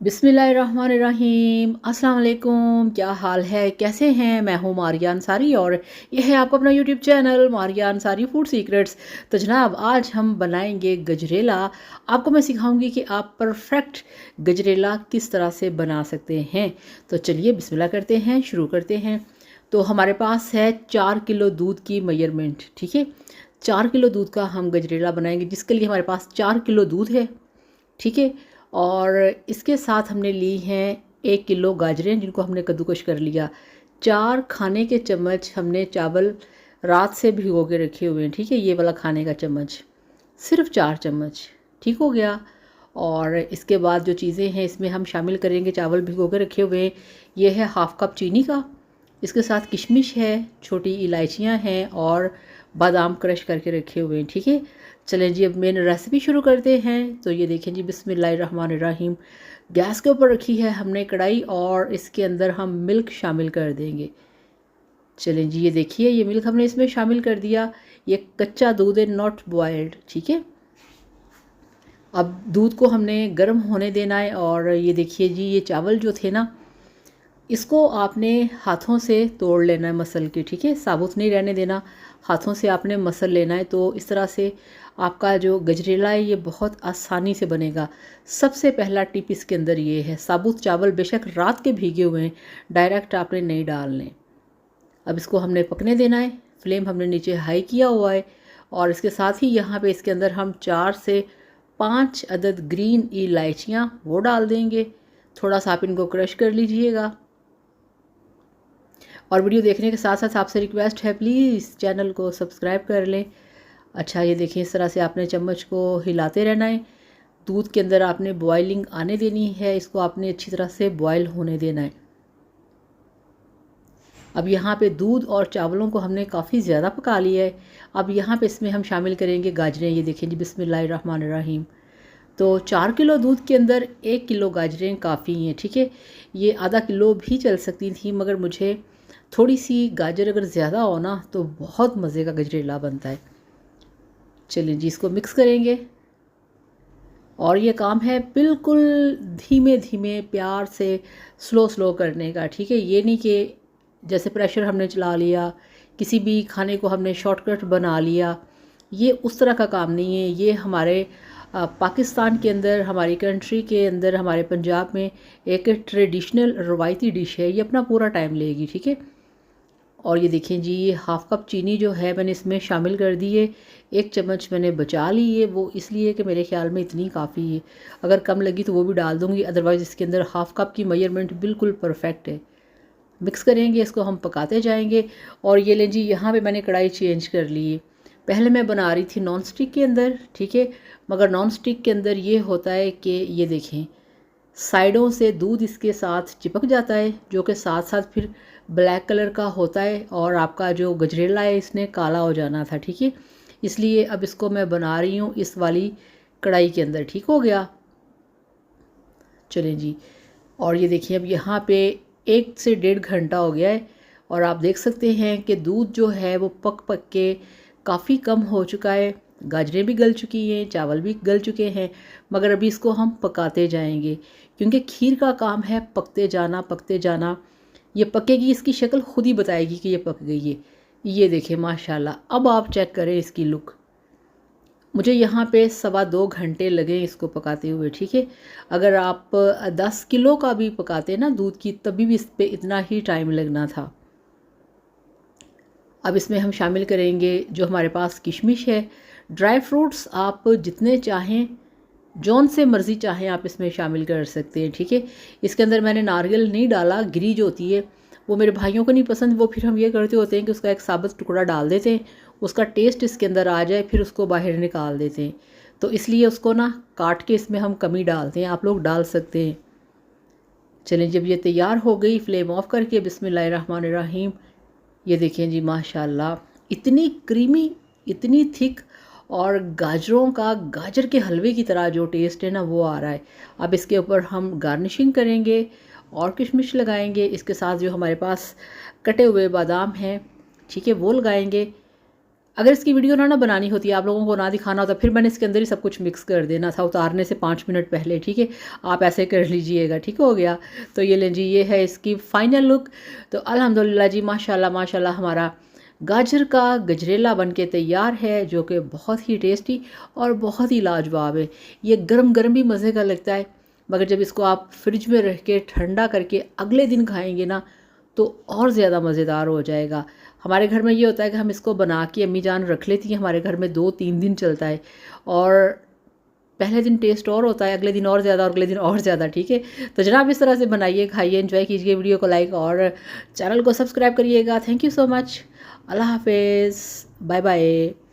बिस्मिल्लाहिर्रहमानिर्रहीम। अस्सलाम वालेकुम। क्या हाल है, कैसे हैं? मैं हूँ मारिया अंसारी और यह है आपका अपना YouTube channel Maria Ansari food secrets. तो जनाब, आज हम बनाएंगे गजरेला। आपको मैं सिखाऊंगी कि आप परफेक्ट गजरेला किस तरह से बना सकते हैं। तो चलिए बिस्मिल्लाह करते हैं, शुरू करते हैं। तो हमारे पास है 4 किलो दूध की मेजरमेंट। ठीक है, 4 किलो दूध का हम गजरेला बनाएंगे, जिसके लिए हमारे पास 4 किलो दूध है। ठीक है, और इसके साथ हमने ली हैं 1 किलो गाजरें, जिनको हमने कद्दूकश कर लिया। 4 खाने के चम्मच हमने चावल रात से भिगो के रखे हुए हैं। ठीक है, ये वाला खाने का चम्मच, सिर्फ 4 चम्मच। ठीक हो गया। और इसके बाद जो चीज़ें हैं इसमें हम शामिल करेंगे, चावल भिगो के रखे हुए हैं, ये है हाफ़ कप चीनी का। इसके साथ किशमिश है, छोटी इलायचियाँ हैं और बादाम क्रश करके रखे हुए हैं। ठीक है, चलें जी अब मेन रेसिपी शुरू करते हैं। तो ये देखें जी, बिस्मिल्लाहिर्रहमानिर्रहीम। गैस के ऊपर रखी है हमने कढ़ाई और इसके अंदर हम मिल्क शामिल कर देंगे। चलें जी, ये देखिए, ये मिल्क हमने इसमें शामिल कर दिया। ये कच्चा दूध है, नॉट बॉयल्ड। ठीक है, अब दूध को हमने गर्म होने देना है। और ये देखिए जी, ये चावल जो थे ना, इसको आपने हाथों से तोड़ लेना है, मसल के। ठीक है, साबुत नहीं रहने देना, हाथों से आपने मसल लेना है। तो इस तरह से आपका जो गजरेला है ये बहुत आसानी से बनेगा। सबसे पहला टिप इसके अंदर ये है, साबुत चावल बेशक रात के भीगे हुए हैं, डायरेक्ट आपने नहीं डालने। अब इसको हमने पकने देना है, फ्लेम हमने नीचे हाई किया हुआ है। और इसके साथ ही यहाँ पे इसके अंदर हम 4 से 5 अदद ग्रीन इलायचियाँ वो डाल देंगे। थोड़ा सा आप इनको क्रश कर लीजिएगा। और वीडियो देखने के साथ साथ आपसे रिक्वेस्ट है, प्लीज़ चैनल को सब्सक्राइब कर लें। अच्छा, ये देखिए, इस तरह से आपने चम्मच को हिलाते रहना है। दूध के अंदर आपने बॉइलिंग आने देनी है, इसको आपने अच्छी तरह से बॉयल होने देना है। अब यहाँ पे दूध और चावलों को हमने काफ़ी ज़्यादा पका लिया है। अब यहाँ पे इसमें हम शामिल करेंगे गाजरें। ये देखें जी, बिस्मिल्लाहिर्रहमानिर्रहीम। तो 4 किलो दूध के अंदर 1 किलो गाजरें काफ़ी हैं। ठीक है, ये आधा किलो भी चल सकती थी, मगर मुझे थोड़ी सी गाजर अगर ज़्यादा हो ना तो बहुत मज़े का गजरेला बनता है। चलिए जी, इसको मिक्स करेंगे। और ये काम है बिल्कुल धीमे धीमे प्यार से, स्लो स्लो करने का। ठीक है, ये नहीं कि जैसे प्रेशर हमने चला लिया, किसी भी खाने को हमने शॉर्टकट बना लिया। ये उस तरह का काम नहीं है। ये हमारे पाकिस्तान के अंदर, हमारी कंट्री के अंदर, हमारे पंजाब में एक ट्रेडिशनल रवायती डिश है। ये अपना पूरा टाइम लेगी। ठीक है, और ये देखें जी, ये हाफ़ कप चीनी जो है मैंने इसमें शामिल कर दी है। 1 चम्मच मैंने बचा ली है, वो इसलिए कि मेरे ख़्याल में इतनी काफ़ी है। अगर कम लगी तो वो भी डाल दूँगी, अदरवाइज़ इसके अंदर हाफ़ कप की मेजरमेंट बिल्कुल परफेक्ट है। मिक्स करेंगे, इसको हम पकाते जाएंगे। और ये लें जी, यहाँ पे मैंने कढ़ाई चेंज कर ली है। पहले मैं बना रही थी नॉन स्टिक के अंदर। ठीक है, मगर नॉन स्टिक के अंदर ये होता है कि ये देखें, साइडों से दूध इसके साथ चिपक जाता है, जो कि साथ साथ फिर ब्लैक कलर का होता है और आपका जो गजरेला है इसने काला हो जाना था। ठीक है, इसलिए अब इसको मैं बना रही हूँ इस वाली कढ़ाई के अंदर। ठीक हो गया। चलें जी, और ये देखिए, अब यहाँ पे 1 से 1.5 घंटा हो गया है और आप देख सकते हैं कि दूध जो है वो पक पक के काफ़ी कम हो चुका है। गाजरें भी गल चुकी हैं, चावल भी गल चुके हैं, मगर अभी इसको हम पकाते जाएंगे, क्योंकि खीर का काम है पकते जाना, पकते जाना। ये पकेगी, इसकी शक्ल खुद ही बताएगी कि ये पक गई है। ये देखें माशाल्लाह। अब आप चेक करें इसकी लुक। मुझे यहाँ पे 2.25 घंटे लगे इसको पकाते हुए। ठीक है, अगर आप 10 किलो का भी पकाते ना दूध की, तभी भी इस पे इतना ही टाइम लगना था। अब इसमें हम शामिल करेंगे जो हमारे पास किशमिश है। ड्राई फ्रूट्स आप जितने चाहें, जौन से मर्ज़ी चाहें आप इसमें शामिल कर सकते हैं। ठीक है, इसके अंदर मैंने नारियल नहीं डाला, गिरी जो होती है वो मेरे भाइयों को नहीं पसंद। वो फिर हम ये करते होते हैं कि उसका एक साबुत टुकड़ा डाल देते हैं, उसका टेस्ट इसके अंदर आ जाए, फिर उसको बाहर निकाल देते हैं। तो इसलिए उसको ना काट के इसमें हम कमी डालते हैं, आप लोग डाल सकते हैं। चलें, जब ये तैयार हो गई, फ्लेम ऑफ करके बिस्मिल्लाहिर्रहमानिर्रहीम। ये देखें जी माशाल्लाह, इतनी क्रीमी, इतनी थिक, और गाजरों का गाजर के हलवे की तरह जो टेस्ट है ना वो आ रहा है। अब इसके ऊपर हम गार्निशिंग करेंगे और किशमिश लगाएंगे। इसके साथ जो हमारे पास कटे हुए बादाम हैं, ठीक है, वो लगाएंगे। अगर इसकी वीडियो ना बनानी होती, आप लोगों को ना दिखाना होता, फिर मैंने इसके अंदर ही सब कुछ मिक्स कर देना था उतारने से 5 मिनट पहले, ठीक है। आप ऐसे कर लीजिएगा, ठीक हो गया। तो ये लें जी, ये है इसकी फ़ाइनल लुक। तो अल्हम्दुलिल्लाह जी, माशाल्लाह माशाल्लाह हमारा गाजर का गजरेला बन के तैयार है, जो कि बहुत ही टेस्टी और बहुत ही लाजवाब है। ये गरम गरम भी मज़े का लगता है, मगर जब इसको आप फ्रिज में रख के ठंडा करके अगले दिन खाएंगे ना, तो और ज़्यादा मज़ेदार हो जाएगा। हमारे घर में ये होता है कि हम इसको बना के अम्मी जान रख लेती हैं, हमारे घर में 2-3 दिन चलता है। और पहले दिन टेस्ट और होता है, अगले दिन और ज़्यादा और अगले दिन और ज़्यादा, ठीक है। तो जनाब इस तरह से बनाइए, खाइए, एंजॉय कीजिए। वीडियो को लाइक और चैनल को सब्सक्राइब करिएगा। Thank you so much. Allah हाफिज़, बाय बाय।